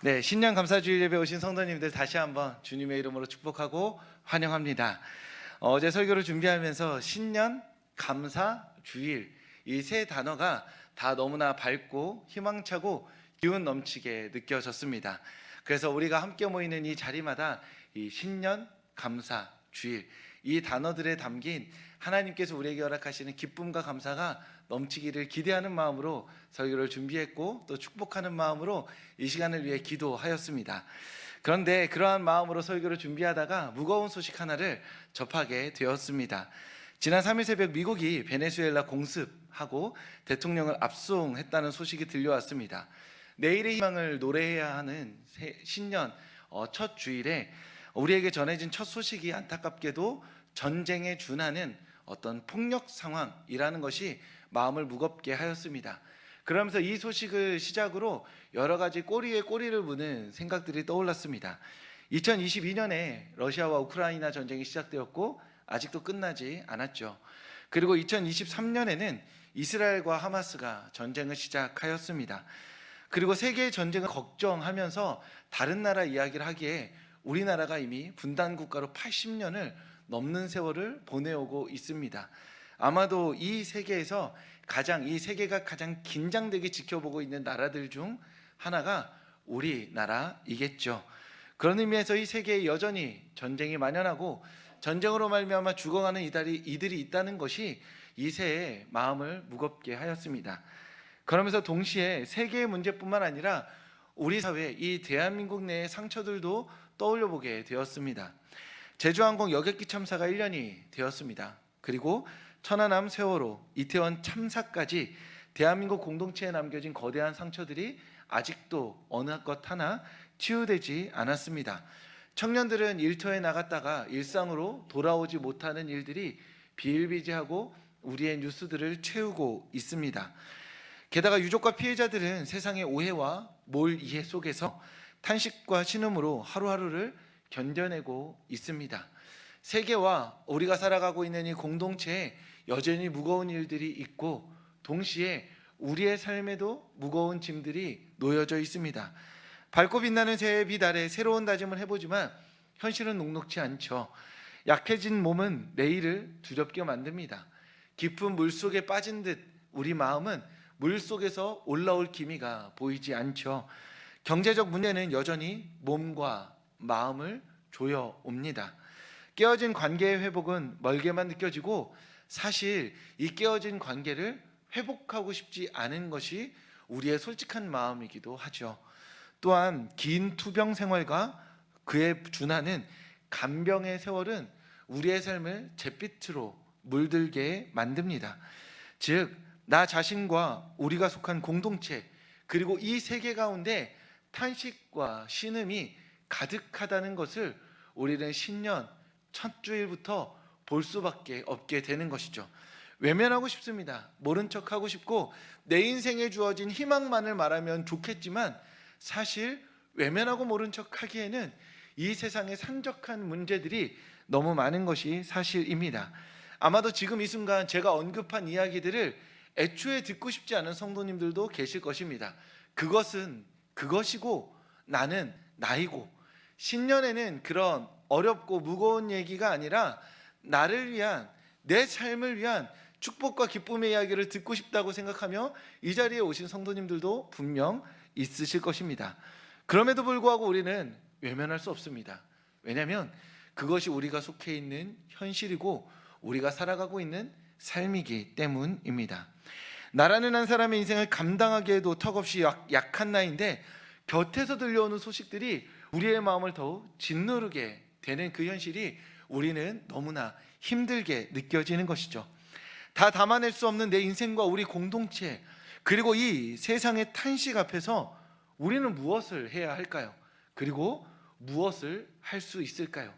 네, 신년 감사주일 예배 오신 성도님들 다시 한번 주님의 이름으로 축복하고 환영합니다. 어제 설교를 준비하면서 신년 감사주일 이 세 단어가 다 너무나 밝고 희망차고 기운 넘치게 느껴졌습니다. 그래서 우리가 함께 모이는 이 자리마다 이 신년 감사주일 이 단어들에 담긴 하나님께서 우리에게 허락하시는 기쁨과 감사가 넘치기를 기대하는 마음으로 설교를 준비했고 또 축복하는 마음으로 이 시간을 위해 기도하였습니다. 그런데 그러한 마음으로 설교를 준비하다가 무거운 소식 하나를 접하게 되었습니다. 지난 3일 새벽 미국이 베네수엘라 공습하고 대통령을 압송했다는 소식이 들려왔습니다. 내일의 희망을 노래해야 하는 신년 첫 주일에 우리에게 전해진 첫 소식이 안타깝게도 전쟁에 준하는 어떤 폭력 상황이라는 것이 마음을 무겁게 하였습니다. 그러면서 이 소식을 시작으로 여러 가지 꼬리에 꼬리를 무는 생각들이 떠올랐습니다. 2022년에 러시아와 우크라이나 전쟁이 시작되었고 아직도 끝나지 않았죠. 그리고 2023년에는 이스라엘과 하마스가 전쟁을 시작하였습니다. 그리고 세계의 전쟁을 걱정하면서 다른 나라 이야기를 하기에 우리나라가 이미 분단 국가로 80년을 넘는 세월을 보내오고 있습니다. 아마도 이 세계가 가장 긴장되게 지켜보고 있는 나라들 중 하나가 우리나라이겠죠. 그런 의미에서 이 세계에 여전히 전쟁이 만연하고 전쟁으로 말미암아 죽어가는 이들이 있다는 것이 이 세의 마음을 무겁게 하였습니다. 그러면서 동시에 세계의 문제뿐만 아니라 우리 사회, 이 대한민국 내의 상처들도 떠올려 보게 되었습니다. 제주항공 여객기 참사가 1년이 되었습니다. 그리고 천안함 세월호, 이태원 참사까지 대한민국 공동체에 남겨진 거대한 상처들이 아직도 어느 것 하나 치유되지 않았습니다. 청년들은 일터에 나갔다가 일상으로 돌아오지 못하는 일들이 비일비재하고 우리의 뉴스들을 채우고 있습니다. 게다가 유족과 피해자들은 세상의 오해와 몰이해 속에서 탄식과 신음으로 하루하루를 견뎌내고 있습니다. 세계와 우리가 살아가고 있는 이 공동체에 여전히 무거운 일들이 있고 동시에 우리의 삶에도 무거운 짐들이 놓여져 있습니다. 밝고 빛나는 새해 빛 아래 새로운 다짐을 해보지만 현실은 녹록지 않죠. 약해진 몸은 내일을 두렵게 만듭니다. 깊은 물속에 빠진 듯 우리 마음은 물속에서 올라올 기미가 보이지 않죠. 경제적 문제는 여전히 몸과 마음을 조여옵니다. 깨어진 관계의 회복은 멀게만 느껴지고 사실 이 깨어진 관계를 회복하고 싶지 않은 것이 우리의 솔직한 마음이기도 하죠. 또한 긴 투병 생활과 그에 준하는 간병의 세월은 우리의 삶을 잿빛으로 물들게 만듭니다. 즉, 나 자신과 우리가 속한 공동체 그리고 이 세계 가운데 탄식과 신음이 가득하다는 것을 우리는 신년 첫 주일부터 볼 수밖에 없게 되는 것이죠. 외면하고 싶습니다. 모른 척하고 싶고 내 인생에 주어진 희망만을 말하면 좋겠지만 사실 외면하고 모른 척하기에는 이 세상의 산적한 문제들이 너무 많은 것이 사실입니다. 아마도 지금 이 순간 제가 언급한 이야기들을 애초에 듣고 싶지 않은 성도님들도 계실 것입니다. 그것은 그것이고 나는 나이고 신년에는 그런 어렵고 무거운 얘기가 아니라 나를 위한 내 삶을 위한 축복과 기쁨의 이야기를 듣고 싶다고 생각하며 이 자리에 오신 성도님들도 분명 있으실 것입니다. 그럼에도 불구하고 우리는 외면할 수 없습니다. 왜냐하면 그것이 우리가 속해 있는 현실이고 우리가 살아가고 있는 삶이기 때문입니다. 나라는 한 사람의 인생을 감당하기에도 턱없이 약한 나이인데 곁에서 들려오는 소식들이 우리의 마음을 더욱 짓누르게 되는 그 현실이 우리는 너무나 힘들게 느껴지는 것이죠. 다 담아낼 수 없는 내 인생과 우리 공동체 그리고 이 세상의 탄식 앞에서 우리는 무엇을 해야 할까요? 그리고 무엇을 할 수 있을까요?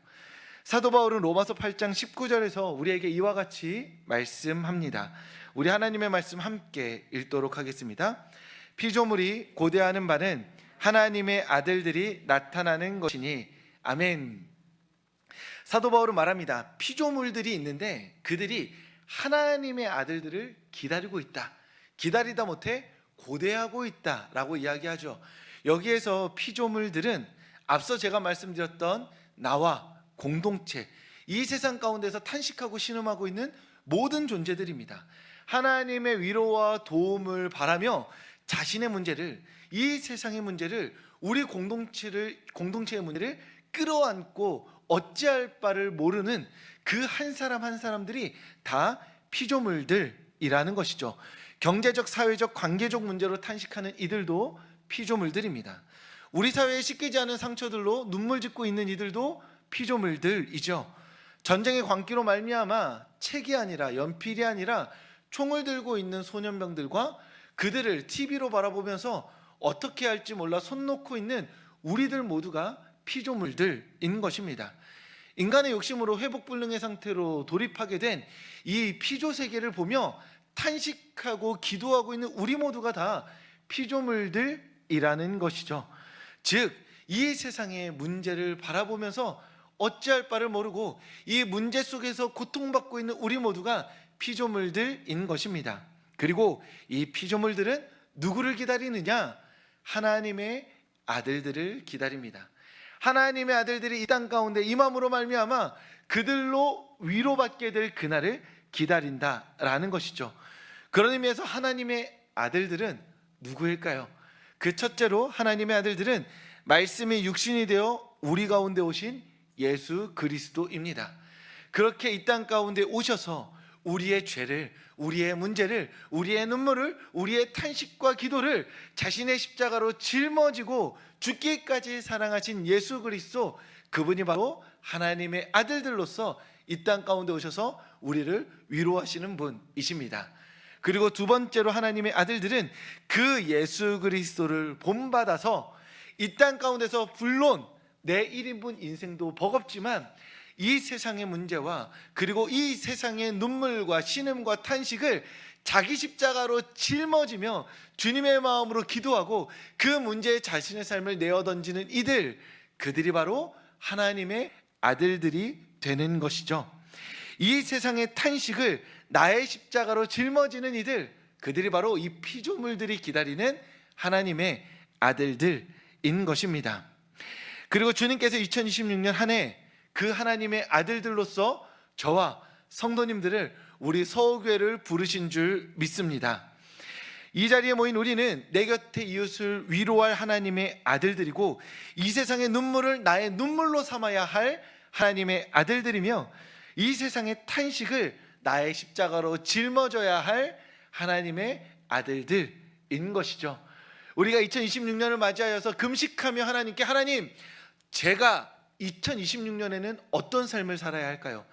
사도 바울은 로마서 8장 19절에서 우리에게 이와 같이 말씀합니다. 우리 하나님의 말씀 함께 읽도록 하겠습니다. 피조물이 고대하는 바는 하나님의 아들들이 나타나는 것이니 아멘. 사도 바울은 말합니다. 피조물들이 있는데 그들이 하나님의 아들들을 기다리고 있다. 기다리다 못해 고대하고 있다라고 이야기하죠. 여기에서 피조물들은 앞서 제가 말씀드렸던 나와 공동체, 이 세상 가운데서 탄식하고 신음하고 있는 모든 존재들입니다. 하나님의 위로와 도움을 바라며 자신의 문제를, 이 세상의 문제를, 우리 공동체의 문제를 끌어안고 어찌할 바를 모르는 그 한 사람 한 사람들이 다 피조물들이라는 것이죠. 경제적, 사회적, 관계적 문제로 탄식하는 이들도 피조물들입니다. 우리 사회에 씻기지 않은 상처들로 눈물 짓고 있는 이들도 피조물들이죠. 전쟁의 광기로 말미암아 책이 아니라, 연필이 아니라 총을 들고 있는 소년병들과 그들을 TV로 바라보면서 어떻게 할지 몰라 손 놓고 있는 우리들 모두가 피조물들인 것입니다. 인간의 욕심으로 회복불능의 상태로 돌입하게 된 이 피조 세계를 보며 탄식하고 기도하고 있는 우리 모두가 다 피조물들이라는 것이죠. 즉, 이 세상의 문제를 바라보면서 어찌할 바를 모르고 이 문제 속에서 고통받고 있는 우리 모두가 피조물들인 것입니다. 그리고 이 피조물들은 누구를 기다리느냐? 하나님의 아들들을 기다립니다. 하나님의 아들들이 이 땅 가운데 임함으로 말미암아 그들로 위로받게 될 그날을 기다린다라는 것이죠. 그런 의미에서 하나님의 아들들은 누구일까요? 그 첫째로 하나님의 아들들은 말씀이 육신이 되어 우리 가운데 오신 예수 그리스도입니다. 그렇게 이 땅 가운데 오셔서 우리의 죄를, 우리의 문제를, 우리의 눈물을, 우리의 탄식과 기도를 자신의 십자가로 짊어지고 죽기까지 사랑하신 예수 그리스도, 그분이 바로 하나님의 아들들로서 이 땅 가운데 오셔서 우리를 위로하시는 분이십니다. 그리고 두 번째로 하나님의 아들들은 그 예수 그리스도를 본받아서 이 땅 가운데서 물론 내 1인분 인생도 버겁지만 이 세상의 문제와 그리고 이 세상의 눈물과 신음과 탄식을 자기 십자가로 짊어지며 주님의 마음으로 기도하고 그 문제에 자신의 삶을 내어던지는 이들, 그들이 바로 하나님의 아들들이 되는 것이죠. 이 세상의 탄식을 나의 십자가로 짊어지는 이들, 그들이 바로 이 피조물들이 기다리는 하나님의 아들들인 것입니다. 그리고 주님께서 2026년 한 해 그 하나님의 아들들로서 저와 성도님들을, 우리 서울교회를 부르신 줄 믿습니다. 이 자리에 모인 우리는 내 곁에 이웃을 위로할 하나님의 아들들이고 이 세상의 눈물을 나의 눈물로 삼아야 할 하나님의 아들들이며 이 세상의 탄식을 나의 십자가로 짊어져야 할 하나님의 아들들인 것이죠. 우리가 2026년을 맞이하여서 금식하며 하나님께, 하나님, 제가 2026년에는 어떤 삶을 살아야 할까요?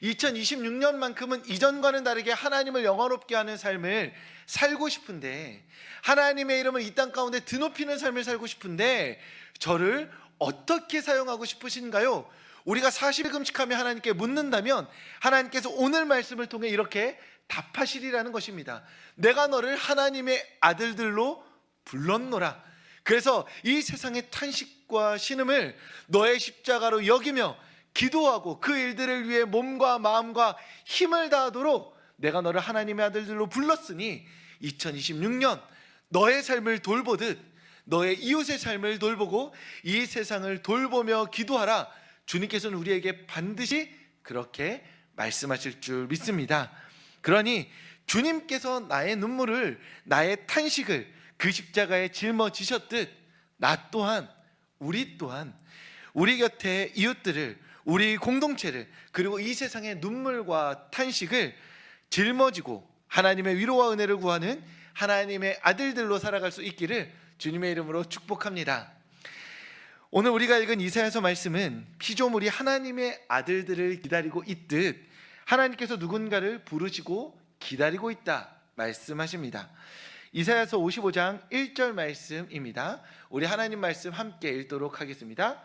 2026년만큼은 이전과는 다르게 하나님을 영화롭게 하는 삶을 살고 싶은데, 하나님의 이름을 이 땅 가운데 드높이는 삶을 살고 싶은데 저를 어떻게 사용하고 싶으신가요? 우리가 40일 금식하며 하나님께 묻는다면 하나님께서 오늘 말씀을 통해 이렇게 답하시리라는 것입니다. 내가 너를 하나님의 아들들로 불렀노라. 그래서 이 세상의 탄식과 신음을 너의 십자가로 여기며 기도하고 그 일들을 위해 몸과 마음과 힘을 다하도록 내가 너를 하나님의 아들들로 불렀으니 2026년 너의 삶을 돌보듯 너의 이웃의 삶을 돌보고 이 세상을 돌보며 기도하라. 주님께서는 우리에게 반드시 그렇게 말씀하실 줄 믿습니다. 그러니 주님께서 나의 눈물을, 나의 탄식을 그 십자가에 짊어지셨듯 나 또한, 우리 또한 우리 곁에 이웃들을, 우리 공동체를, 그리고 이 세상의 눈물과 탄식을 짊어지고 하나님의 위로와 은혜를 구하는 하나님의 아들들로 살아갈 수 있기를 주님의 이름으로 축복합니다. 오늘 우리가 읽은 이사야서 말씀은 피조물이 하나님의 아들들을 기다리고 있듯 하나님께서 누군가를 부르시고 기다리고 있다 말씀하십니다. 이사야서 55장 1절 말씀입니다. 우리 하나님 말씀 함께 읽도록 하겠습니다.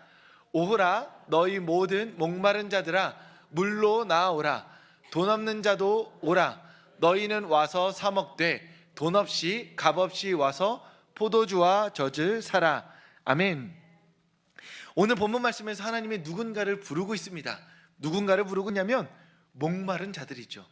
오호라, 너희 모든 목마른 자들아 물로 나아오라. 돈 없는 자도 오라. 너희는 와서 사 먹되 돈 없이 값 없이 와서 포도주와 젖을 사라. 아멘. 오늘 본문 말씀에서 하나님이 누군가를 부르고 있습니다. 누군가를 부르고 있냐면 목마른 자들이죠.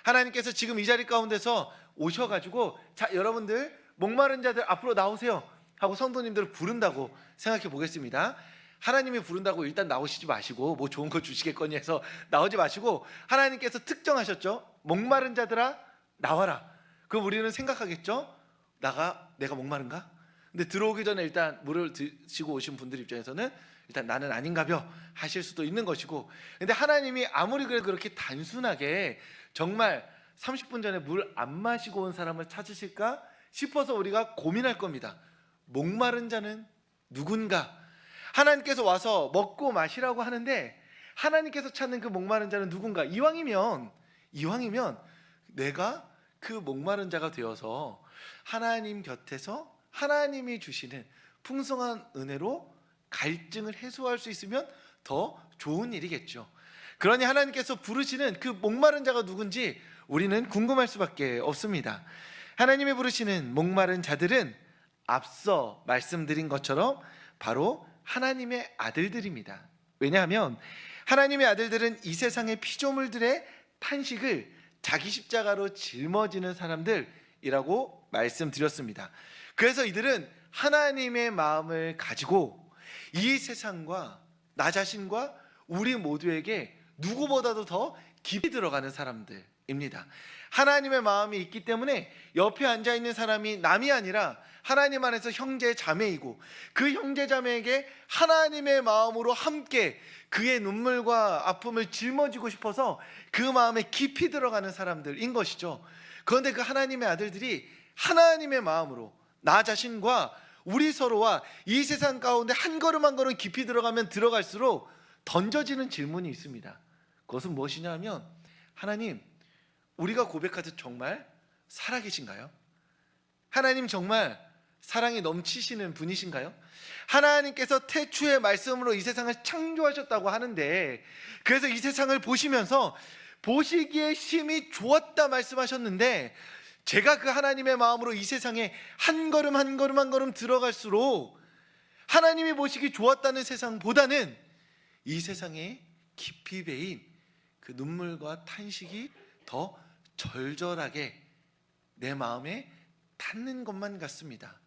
하나님께서 지금 이 자리 가운데서 오셔가지고, 자, 여러분들 목마른 자들 앞으로 나오세요. 하고 성도님들을 부른다고 생각해 보겠습니다. 하나님이 부른다고 일단 나오시지 마시고 뭐 좋은 거 주시겠거니 해서 나오지 마시고 하나님께서 특정하셨죠. 목마른 자들아 나와라. 그럼 우리는 생각하겠죠. 내가 목마른가? 근데 들어오기 전에 일단 물을 드시고 오신 분들 입장에서는 일단 나는 아닌가벼 하실 수도 있는 것이고, 근데 하나님이 아무리 그렇게 단순하게 정말 30분 전에 물 안 마시고 온 사람을 찾으실까 싶어서 우리가 고민할 겁니다. 목마른 자는 누군가? 하나님께서 와서 먹고 마시라고 하는데 하나님께서 찾는 그 목마른 자는 누군가? 이왕이면 내가 그 목마른 자가 되어서 하나님 곁에서 하나님이 주시는 풍성한 은혜로 갈증을 해소할 수 있으면 더 좋은 일이겠죠. 그러니 하나님께서 부르시는 그 목마른 자가 누군지 우리는 궁금할 수밖에 없습니다. 하나님이 부르시는 목마른 자들은 앞서 말씀드린 것처럼 바로 하나님의 아들들입니다. 왜냐하면 하나님의 아들들은 이 세상의 피조물들의 탄식을 자기 십자가로 짊어지는 사람들이라고 말씀드렸습니다. 그래서 이들은 하나님의 마음을 가지고 이 세상과 나 자신과 우리 모두에게 누구보다도 더 깊이 들어가는 사람들입니다. 하나님의 마음이 있기 때문에 옆에 앉아있는 사람이 남이 아니라 하나님 안에서 형제 자매이고 그 형제 자매에게 하나님의 마음으로 함께 그의 눈물과 아픔을 짊어지고 싶어서 그 마음에 깊이 들어가는 사람들인 것이죠. 그런데 그 하나님의 아들들이 하나님의 마음으로 나 자신과 우리 서로와 이 세상 가운데 한 걸음 한 걸음 깊이 들어가면 들어갈수록 던져지는 질문이 있습니다. 그것은 무엇이냐 하면, 하나님, 우리가 고백하듯 정말 살아계신가요? 하나님 정말 사랑이 넘치시는 분이신가요? 하나님께서 태초의 말씀으로 이 세상을 창조하셨다고 하는데, 그래서 이 세상을 보시면서 보시기에 심히 좋았다 말씀하셨는데, 제가 그 하나님의 마음으로 이 세상에 한 걸음 한 걸음 한 걸음 들어갈수록 하나님이 보시기 좋았다는 세상보다는 이 세상에 깊이 배인 그 눈물과 탄식이 더 절절하게 내 마음에 닿는 것만 같습니다.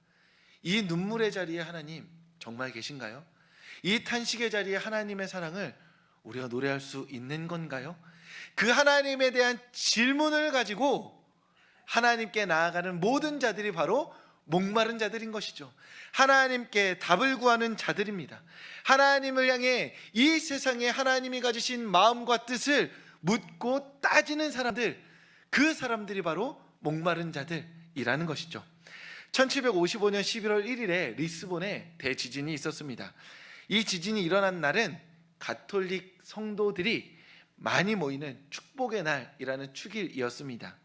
이 눈물의 자리에 하나님 정말 계신가요? 이 탄식의 자리에 하나님의 사랑을 우리가 노래할 수 있는 건가요? 그 하나님에 대한 질문을 가지고 하나님께 나아가는 모든 자들이 바로 목마른 자들인 것이죠. 하나님께 답을 구하는 자들입니다. 하나님을 향해 이 세상에 하나님이 가지신 마음과 뜻을 묻고 따지는 사람들, 그 사람들이 바로 목마른 자들이라는 것이죠. 1755년 11월 1일에 리스본에 대지진이 있었습니다. 이 지진이 일어난 날은 가톨릭 성도들이 많이 모이는 축복의 날이라는 축일이었습니다.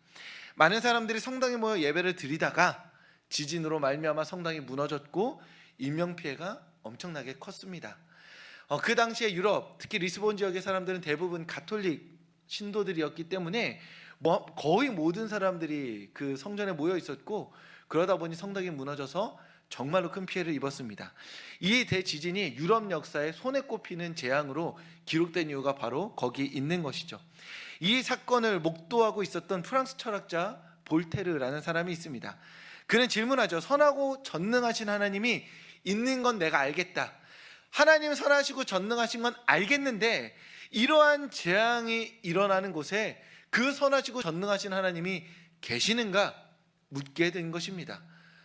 많은 사람들이 성당에 모여 예배를 드리다가 지진으로 말미암아 성당이 무너졌고 인명피해가 엄청나게 컸습니다. 그 당시에 유럽, 특히 리스본 지역의 사람들은 대부분 가톨릭 신도들이었기 때문에 거의 모든 사람들이 그 성전에 모여 있었고, 그러다 보니 성당이 무너져서 정말로 큰 피해를 입었습니다. 이 대지진이 유럽 역사에 손에 꼽히는 재앙으로 기록된 이유가 바로 거기 있는 것이죠. 이 사건을 목도하고 있었던 프랑스 철학자 볼테르라는 사람이 있습니다. 그는 질문하죠. 선하고 전능하신 하나님이 있는 건 내가 알겠다. 하나님 선하시고 전능하신 건 알겠는데 이러한 재앙이 일어나는 곳에 그 선하시고 전능하신 하나님이 계시는가 묻게 된 것입니다.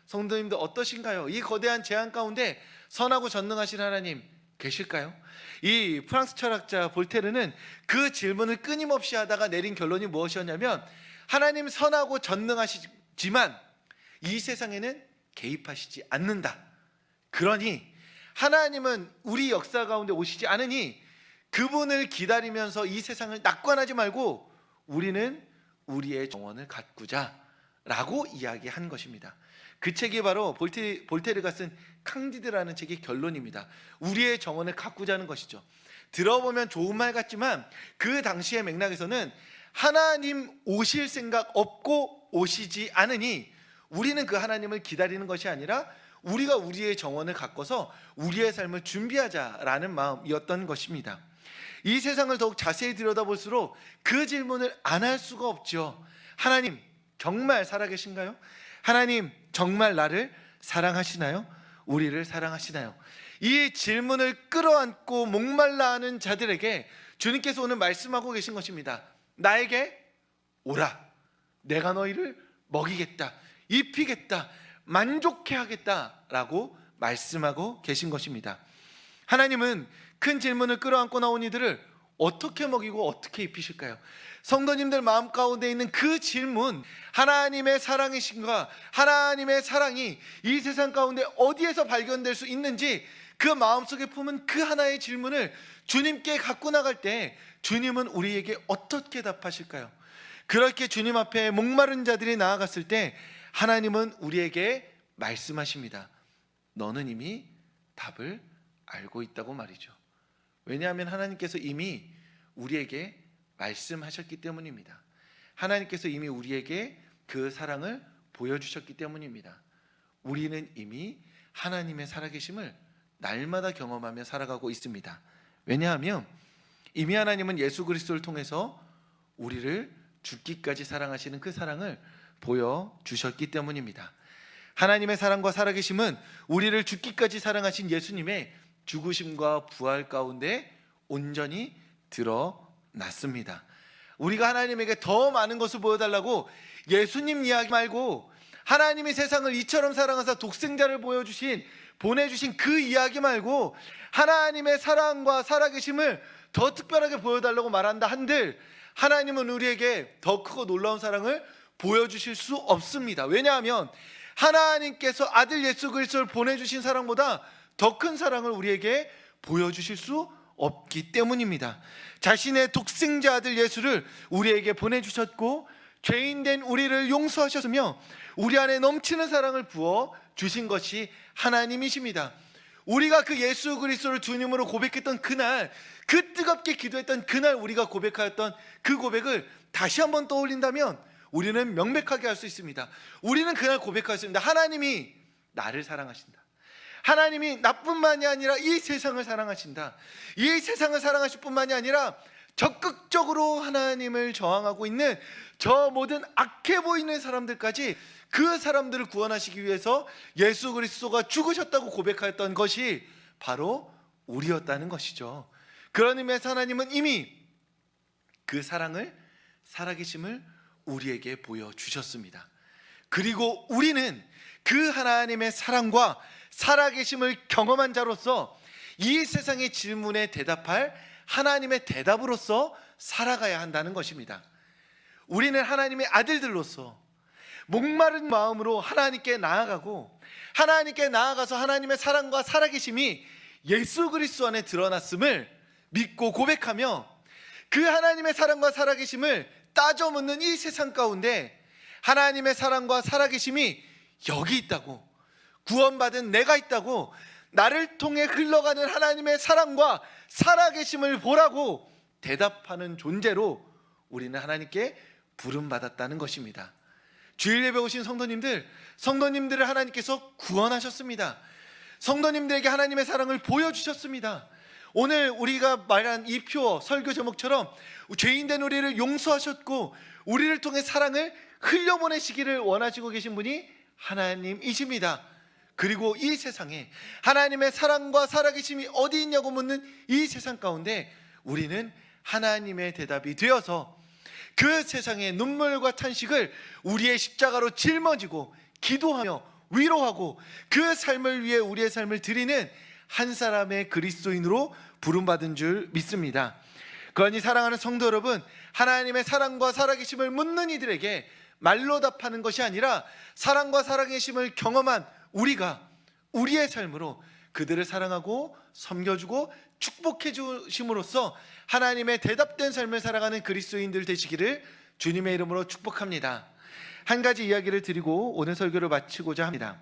성도님들 어떠신가요? 이 거대한 재앙 가운데 선하고 전능하신 하나님 계실까요? 이 프랑스 철학자 볼테르는 그 질문을 끊임없이 하다가 내린 결론이 무엇이었냐면, 하나님 선하고 전능하시지만 이 세상에는 개입하시지 않는다. 그러니 하나님은 우리 역사 가운데 오시지 않으니 그분을 기다리면서 이 세상을 낙관하지 말고 우리는 우리의 정원을 가꾸자 라고 이야기한 것입니다. 그 책이 바로 볼테르가 쓴 캉디드라는 책의 결론입니다. 우리의 정원을 가꾸자는 것이죠. 들어보면 좋은 말 같지만 그 당시의 맥락에서는 하나님 오실 생각 없고 오시지 않으니 우리는 그 하나님을 기다리는 것이 아니라 우리가 우리의 정원을 가꿔서 우리의 삶을 준비하자라는 마음이었던 것입니다. 이 세상을 더욱 자세히 들여다볼수록 그 질문을 안 할 수가 없죠. 하나님 정말 살아계신가요? 하나님 정말 나를 사랑하시나요? 우리를 사랑하시나요? 이 질문을 끌어안고 목말라 하는 자들에게 주님께서 오늘 말씀하고 계신 것입니다. 나에게 오라. 내가 너희를 먹이겠다. 입히겠다. 만족해 하겠다라고 말씀하고 계신 것입니다. 하나님은 큰 질문을 끌어안고 나온 이들을 어떻게 먹이고 어떻게 입히실까요? 성도님들 마음 가운데 있는 그 질문, 하나님의 사랑이신가, 하나님의 사랑이 이 세상 가운데 어디에서 발견될 수 있는지 그 마음속에 품은 그 하나의 질문을 주님께 갖고 나갈 때 주님은 우리에게 어떻게 답하실까요? 그렇게 주님 앞에 목마른 자들이 나아갔을 때 하나님은 우리에게 말씀하십니다. 너는 이미 답을 알고 있다고 말이죠. 왜냐하면 하나님께서 이미 우리에게 말씀하셨기 때문입니다. 하나님께서 이미 우리에게 그 사랑을 보여주셨기 때문입니다. 우리는 이미 하나님의 살아계심을 날마다 경험하며 살아가고 있습니다. 왜냐하면 이미 하나님은 예수 그리스도를 통해서 우리를 죽기까지 사랑하시는 그 사랑을 보여주셨기 때문입니다. 하나님의 사랑과 살아계심은 우리를 죽기까지 사랑하신 예수님의 죽으심과 부활 가운데 온전히 드러났습니다. 우리가 하나님에게 더 많은 것을 보여달라고 예수님 이야기 말고 하나님이 세상을 이처럼 사랑하사 독생자를 보내주신 그 이야기 말고 하나님의 사랑과 살아계심을 더 특별하게 보여달라고 말한다 한들 하나님은 우리에게 더 크고 놀라운 사랑을 보여주실 수 없습니다. 왜냐하면 하나님께서 아들 예수 그리스도를 보내주신 사랑보다 더 큰 사랑을 우리에게 보여주실 수 없기 때문입니다. 자신의 독생자 아들 예수를 우리에게 보내주셨고 죄인된 우리를 용서하셨으며 우리 안에 넘치는 사랑을 부어 주신 것이 하나님이십니다. 우리가 그 예수 그리스도를 주님으로 고백했던 그날, 그 뜨겁게 기도했던 그날 우리가 고백하였던 그 고백을 다시 한번 떠올린다면 우리는 명백하게 할 수 있습니다. 우리는 그날 고백하였습니다. 하나님이 나를 사랑하신다. 하나님이 나뿐만이 아니라 이 세상을 사랑하신다. 이 세상을 사랑하실 뿐만이 아니라 적극적으로 하나님을 저항하고 있는 저 모든 악해 보이는 사람들까지 그 사람들을 구원하시기 위해서 예수 그리스도가 죽으셨다고 고백하였던 것이 바로 우리였다는 것이죠. 그런 의미에서 하나님은 이미 그 사랑을, 살아계심을 우리에게 보여주셨습니다. 그리고 우리는 그 하나님의 사랑과 살아계심을 경험한 자로서 이 세상의 질문에 대답할 하나님의 대답으로서 살아가야 한다는 것입니다. 우리는 하나님의 아들들로서 목마른 마음으로 하나님께 나아가고 하나님께 나아가서 하나님의 사랑과 살아계심이 예수 그리스도 안에 드러났음을 믿고 고백하며 그 하나님의 사랑과 살아계심을 따져 묻는 이 세상 가운데 하나님의 사랑과 살아계심이 여기 있다고, 구원받은 내가 있다고, 나를 통해 흘러가는 하나님의 사랑과 살아계심을 보라고 대답하는 존재로 우리는 하나님께 부름받았다는 것입니다. 주일 예배 오신 성도님들을 하나님께서 구원하셨습니다. 성도님들에게 하나님의 사랑을 보여주셨습니다. 오늘 우리가 말한 이 표 설교 제목처럼 죄인된 우리를 용서하셨고 우리를 통해 사랑을 흘려보내시기를 원하시고 계신 분이 하나님이십니다. 그리고 이 세상에 하나님의 사랑과 살아계심이 어디 있냐고 묻는 이 세상 가운데 우리는 하나님의 대답이 되어서 그 세상의 눈물과 탄식을 우리의 십자가로 짊어지고 기도하며 위로하고 그 삶을 위해 우리의 삶을 드리는 한 사람의 그리스도인으로 부름받은 줄 믿습니다. 그러니 사랑하는 성도 여러분, 하나님의 사랑과 살아계심을 묻는 이들에게 말로 답하는 것이 아니라 사랑과 살아계심을 경험한 우리가 우리의 삶으로 그들을 사랑하고 섬겨주고 축복해 주심으로써 하나님의 대답된 삶을 살아가는 그리스도인들 되시기를 주님의 이름으로 축복합니다. 한 가지 이야기를 드리고 오늘 설교를 마치고자 합니다.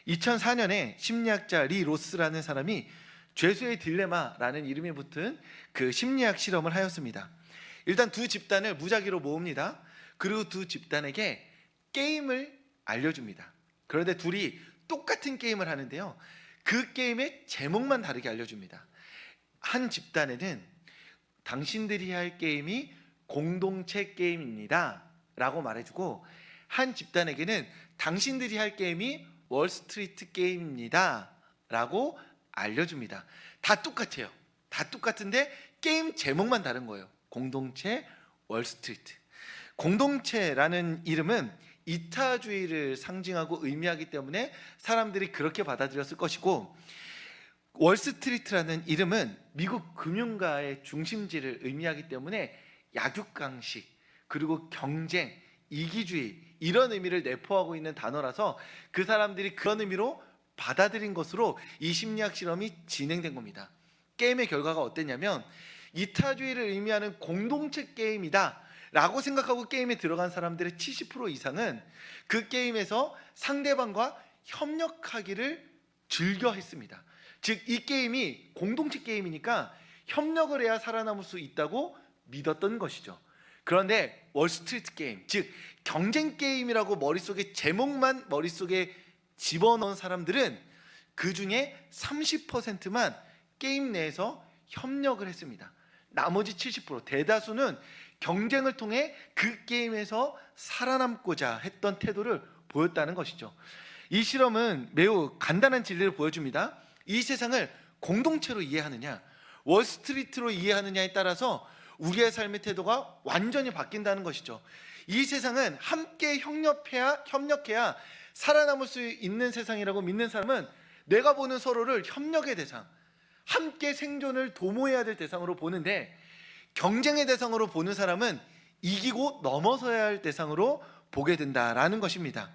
2004년에 심리학자 리 로스라는 사람이 죄수의 딜레마라는 이름이 붙은 그 심리학 실험을 하였습니다. 일단 두 집단을 무작위로 모읍니다. 그리고 두 집단에게 게임을 알려줍니다. 그런데 둘이 똑같은 게임을 하는데요, 그 게임의 제목만 다르게 알려줍니다. 한 집단에는 당신들이 할 게임이 공동체 게임입니다 라고 말해주고, 한 집단에게는 당신들이 할 게임이 월스트리트 게임입니다 라고 알려줍니다. 다 똑같아요. 다 똑같은데 게임 제목만 다른 거예요. 공동체 월스트리트. 공동체라는 이름은 이타주의를 상징하고 의미하기 때문에 사람들이 그렇게 받아들였을 것이고, 월스트리트라는 이름은 미국 금융가의 중심지를 의미하기 때문에 약육강식, 그리고 경쟁, 이기주의 이런 의미를 내포하고 있는 단어라서 그 사람들이 그런 의미로 받아들인 것으로 이 심리학 실험이 진행된 겁니다. 게임의 결과가 어땠냐면, 이타주의를 의미하는 공동체 게임이다 라고 생각하고 게임에 들어간 사람들의 70% 이상은 그 게임에서 상대방과 협력하기를 즐겨 했습니다. 즉, 이 게임이 공동체 게임이니까 협력을 해야 살아남을 수 있다고 믿었던 것이죠. 그런데 월스트리트 게임, 즉 경쟁 게임이라고 머릿속에 제목만 머릿속에 집어넣은 사람들은 그 중에 30%만 게임 내에서 협력을 했습니다. 나머지 70%, 대다수는 경쟁을 통해 그 게임에서 살아남고자 했던 태도를 보였다는 것이죠. 이 실험은 매우 간단한 진리를 보여줍니다. 이 세상을 공동체로 이해하느냐, 월스트리트로 이해하느냐에 따라서 우리의 삶의 태도가 완전히 바뀐다는 것이죠. 이 세상은 함께 협력해야 살아남을 수 있는 세상이라고 믿는 사람은 내가 보는 서로를 협력의 대상, 함께 생존을 도모해야 될 대상으로 보는데, 경쟁의 대상으로 보는 사람은 이기고 넘어서야 할 대상으로 보게 된다라는 것입니다.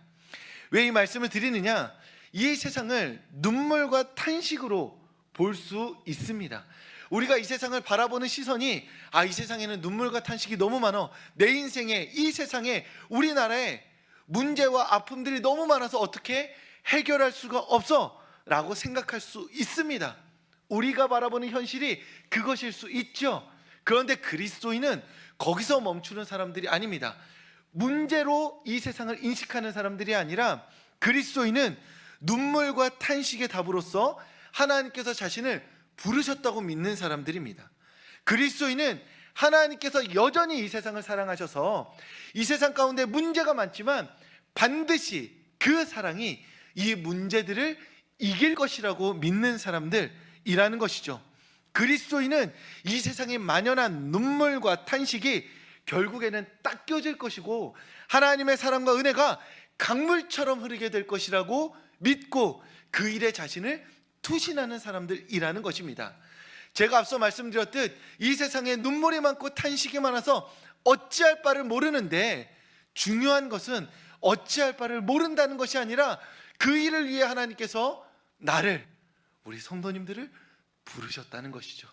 왜 이 말씀을 드리느냐? 이 세상을 눈물과 탄식으로 볼 수 있습니다. 우리가 이 세상을 바라보는 시선이, 이 세상에는 눈물과 탄식이 너무 많아, 내 인생에, 이 세상에, 우리나라에 문제와 아픔들이 너무 많아서 어떻게 해결할 수가 없어 라고 생각할 수 있습니다. 우리가 바라보는 현실이 그것일 수 있죠. 그런데 그리스도인은 거기서 멈추는 사람들이 아닙니다. 문제로 이 세상을 인식하는 사람들이 아니라, 그리스도인은 눈물과 탄식의 답으로서 하나님께서 자신을 부르셨다고 믿는 사람들입니다. 그리스도인은 하나님께서 여전히 이 세상을 사랑하셔서 이 세상 가운데 문제가 많지만 반드시 그 사랑이 이 문제들을 이길 것이라고 믿는 사람들이라는 것이죠. 그리스도인은 이 세상에 만연한 눈물과 탄식이 결국에는 닦여질 것이고 하나님의 사랑과 은혜가 강물처럼 흐르게 될 것이라고 믿고 그 일에 자신을 투신하는 사람들이라는 것입니다. 제가 앞서 말씀드렸듯 이 세상에 눈물이 많고 탄식이 많아서 어찌할 바를 모르는데, 중요한 것은 어찌할 바를 모른다는 것이 아니라 그 일을 위해 하나님께서 나를, 우리 성도님들을 부르셨다는 것이죠.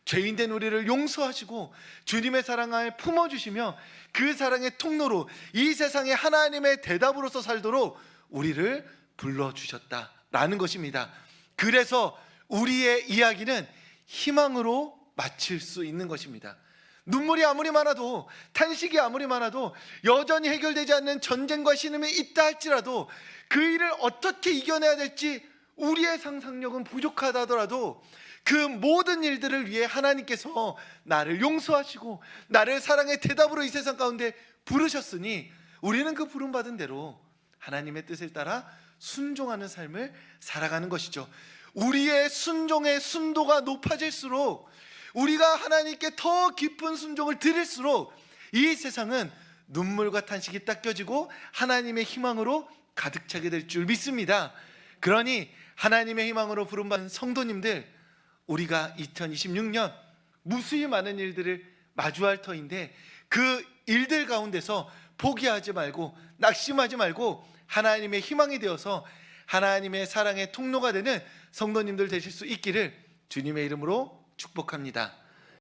죄인된 우리를 용서하시고 주님의 사랑을 품어주시며 그 사랑의 통로로 이 세상에 하나님의 대답으로서 살도록 우리를 불러주셨다라는 것입니다. 그래서 우리의 이야기는 희망으로 마칠 수 있는 것입니다. 눈물이 아무리 많아도, 탄식이 아무리 많아도, 여전히 해결되지 않는 전쟁과 신음이 있다 할지라도, 그 일을 어떻게 이겨내야 될지 우리의 상상력은 부족하다 하더라도 그 모든 일들을 위해 하나님께서 나를 용서하시고 나를 사랑의 대답으로 이 세상 가운데 부르셨으니 우리는 그 부름받은 대로 하나님의 뜻을 따라 순종하는 삶을 살아가는 것이죠. 우리의 순종의 순도가 높아질수록, 우리가 하나님께 더 깊은 순종을 드릴수록 이 세상은 눈물과 탄식이 닦여지고 하나님의 희망으로 가득 차게 될 줄 믿습니다. 그러니 하나님의 희망으로 부름받은 성도님들, 우리가 2026년 무수히 많은 일들을 마주할 터인데 그 일들 가운데서 포기하지 말고 낙심하지 말고 하나님의 희망이 되어서 하나님의 사랑의 통로가 되는 성도님들 되실 수 있기를 주님의 이름으로 축복합니다.